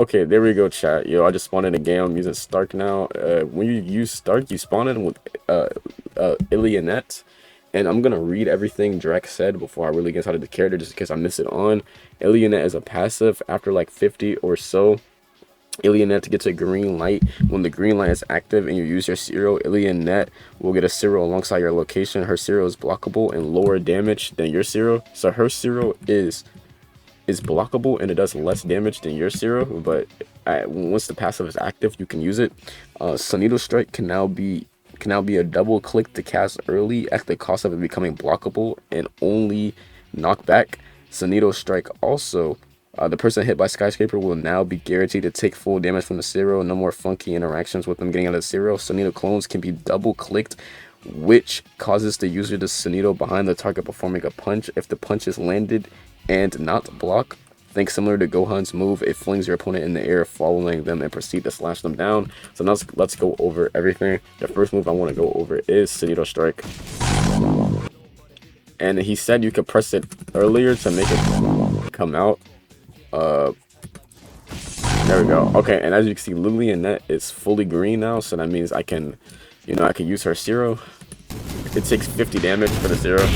Okay, there we go, chat. Yo, I just spawned in a game. I'm using Starrk now. When you use Starrk, you spawn in with Illianet. And I'm gonna read everything Drek said before I really get started the character, just in case I miss it on. Illianet is a passive. After like 50 or so, Illianet gets a green light. When the green light is active and you use your serial, Illianet will get a serial alongside your location. Her serial is blockable and lower damage than your serial. So her serial is blockable and it does less damage than your serial, but once the passive is active, you can use it. Sonido Strike can now be a double click to cast early at the cost of it becoming blockable and only knockback. Sonido Strike also, the person hit by Skyscraper will now be guaranteed to take full damage from the serial. No more funky interactions with them getting out of the serial. Sonido clones can be double clicked, which causes the user to Sonido behind the target performing a punch. If the punch is landed and not block, think similar to Gohan's move, it flings your opponent in the air, following them and proceed to slash them down. So now let's go over everything. The first move I want to go over is Sonido Strike. And he said you could press it earlier to make it come out. There we go. Okay, and as you can see, Lilianet is fully green now, so that means I can, I can use her zero. It takes 50 damage for the zero.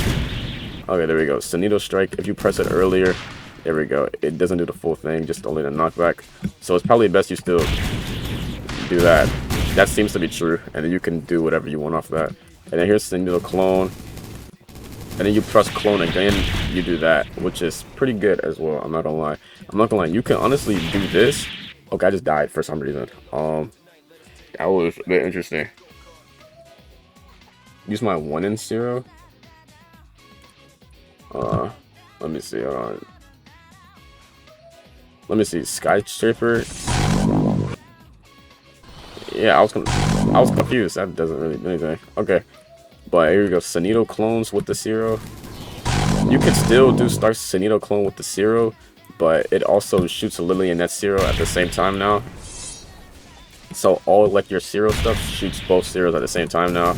Okay, there we go. Sonido Strike, if you press it earlier, there we go. It doesn't do the full thing, just only the knockback. So it's probably best you still do that. That seems to be true, and then you can do whatever you want off that. And then here's Sonido Clone. And then you press clone again, you do that, which is pretty good as well. I'm not gonna lie. You can honestly do this. Okay, I just died for some reason. That was a bit interesting. Use my 1 in 0. Let me see. Let me see. Skyscraper. Yeah, I was confused. That doesn't really do anything. Okay. But here we go, Sonido clones with the zero. You can still do Starrk Sonido clone with the zero, but it also shoots a Lily and that zero at the same time now. So all like your zero stuff shoots both zeros at the same time now.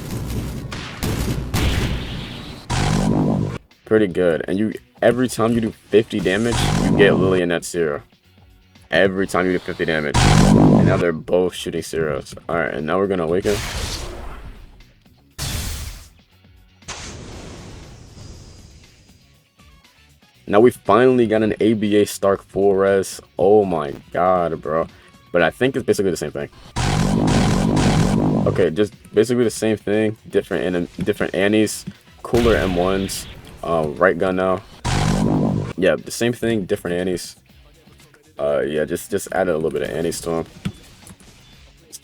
Pretty good. And every time you do 50 damage, you get Lily and that zero. Every time you do 50 damage. And now they're both shooting zeros. Alright, and now we're gonna awaken. Now we finally got an ABA Starrk full res. Oh my god, bro. But I think it's basically the same thing. Okay, just basically the same thing. Different Annies, cooler M1s, right gun now. Yeah, the same thing, different Annies. Yeah, just added a little bit of Annies to them.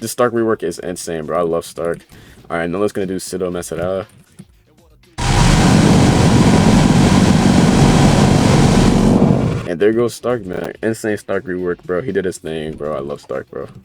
The Starrk rework is insane, bro. I love Starrk. Alright, now let's gonna do Sido Mesera. And there goes Starrk, man. Insane Starrk rework, bro. He did his thing, bro. I love Starrk, bro.